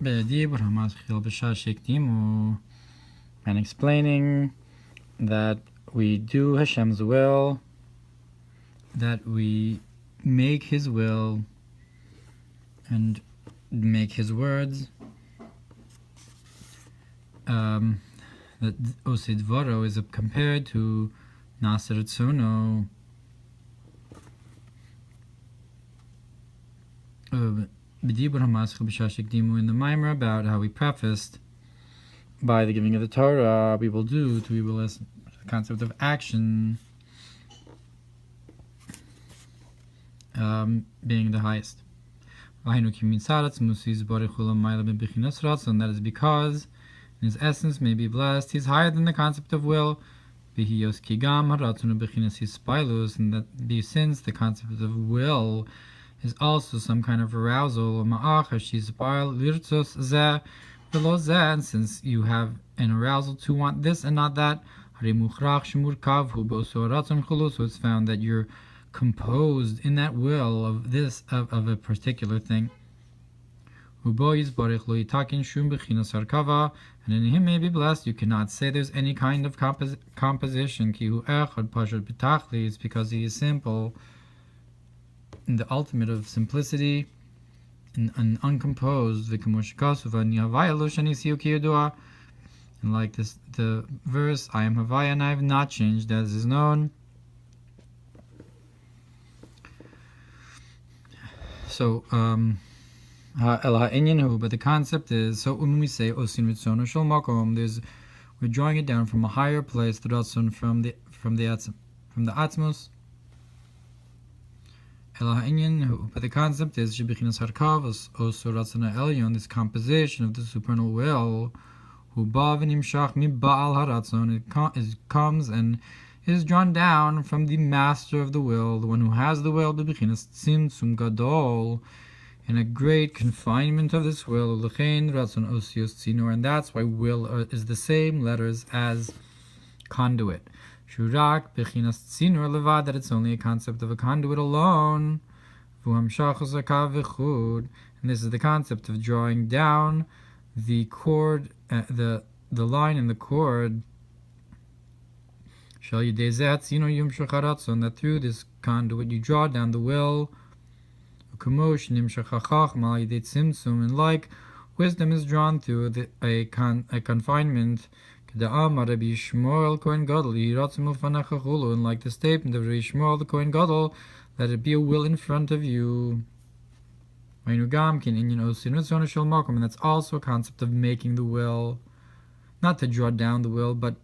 and explaining that we do Hashem's will, that we make His will and make His words. That Osid Voro is compared to Nasir Tzono. In the Mamar about how we prefaced by the giving of the Torah, we will do to we will listen. The concept of action being the highest. And that is because in his essence may be blessed, he's higher than the concept of will. And that since the concept of will is also some kind of arousal, and since you have an arousal to want this and not that, so it's found that you're composed in that will of this of a particular thing. And in him may be blessed. You cannot say there's any kind of composition. It's because he is simple, in the ultimate of simplicity, and uncomposed. And like this, the verse, I am Havaya and I have not changed, as is known. So, but the concept is, so when we say Osin Ritzono Shel Makom, we're drawing it down from a higher place, the Ratzon from the Atzmos. But the concept is Shebichinas Harkavos Osor Ratzon Elyon, this composition of the supernal will, who Bav Nimshach Mi Baal Haratzon, it comes and is drawn down from the master of the will, the one who has the will, Bebichinas Tzimtzum Gadol, in a great confinement of this will, and that's why will is the same letters as conduit. Shurak bechinas tzinur levad, that it's only a concept of a conduit alone. And this is the concept of drawing down the cord, the line in the cord. That through this conduit you draw down the will. And like wisdom is drawn through a confinement, and like the statement of Rabbi Shmuel the Kohen Gadol, let it be a will in front of you. And that's also a concept of making the will, not to draw down the will, but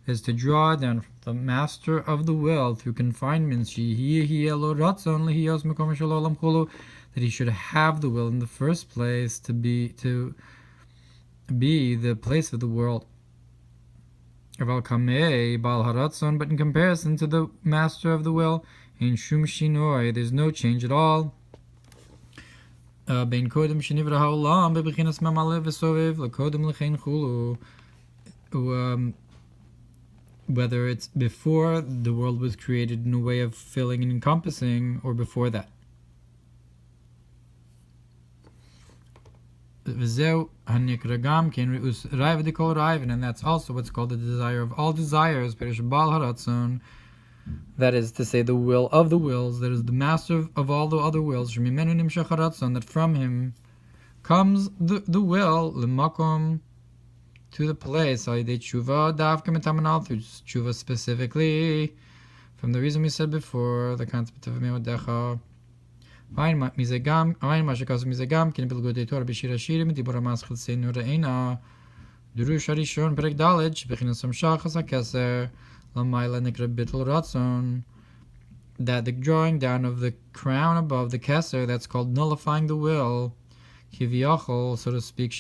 is to draw down from the master of the will through confinements, that he should have the will in the first place to be the place of the world. But in comparison to the master of the will, there's no change at all. Whether it's before the world was created in a way of filling and encompassing, or before that. And that's also what's called the desire of all desires, that is to say, the will of the wills, that is the master of all the other wills, that from him comes the will, to the place, through tshuva specifically, from the reason we said before, the concept of meodecha. That the drawing down of the crown above the keser, that's called nullifying the will, Kiviyachol, so to speak,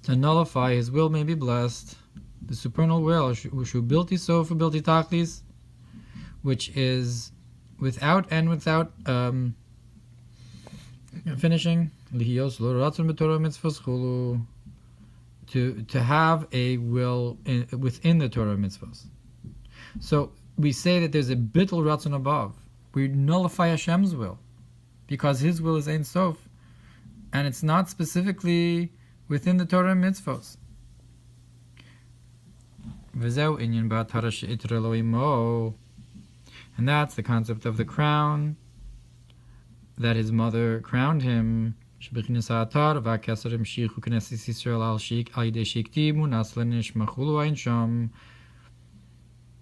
to nullify his will may be blessed. The supernal will, Shubilti Sofa Bilti Tachlis, which is without finishing, to have a will within the Torah mitzvahs. So we say that there's a bittul ratzon above. We nullify Hashem's will, because His will is Ein Sof, and it's not specifically within the Torah and mitzvos. And that's the concept of the crown that his mother crowned him.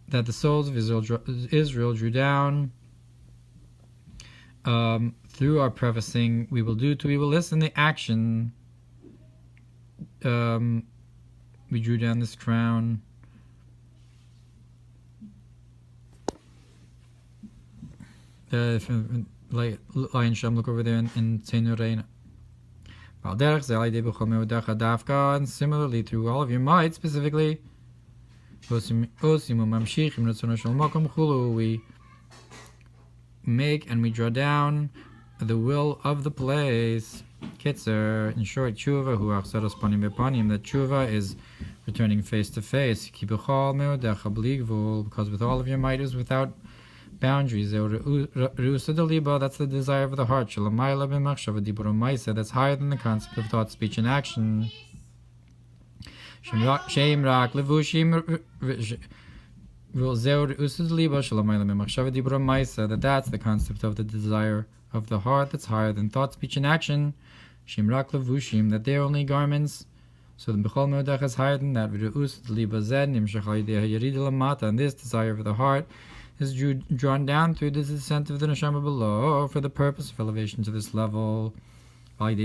That the souls of Israel drew down through our prefacing. We will listen the action. We drew down this crown. Lion Sham, look over there in Tzenu Reina. And similarly, through all of your might, specifically, we make and we draw down the will of the place. Kitzer, in short, tshuva, that tshuva is returning face to face. Because with all of your might is without boundaries. That's the desire of the heart. That's higher than the concept of thought, speech, and action. That that's the concept of the desire of the heart that's higher than thought, speech, and action. That they're only garments. So the Bechol Meodach is higher than that. And this desire of the heart is drawn down through the descent of the neshama below for the purpose of elevation to this level. And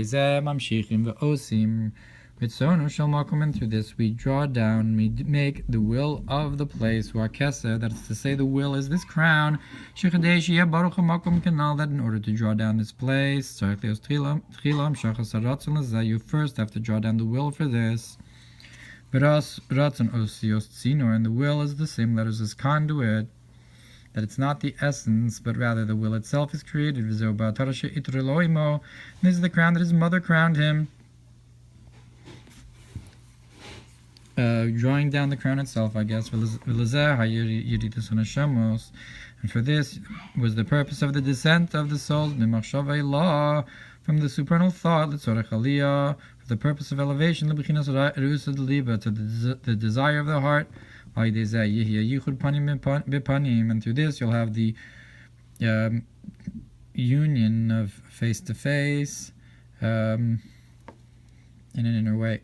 through this we draw down, we make the will of the place, that is to say, the will is this crown, that in order to draw down this place, you first have to draw down the will for this. And the will is the same letters as conduit, that it's not the essence, but rather the will itself is created. This is the crown that his mother crowned him. Drawing down the crown itself, I guess. And for this was the purpose of the descent of the souls from the supernal thought, for the purpose of elevation, to the desire of the heart. And through this you'll have the union of face to face in an inner way.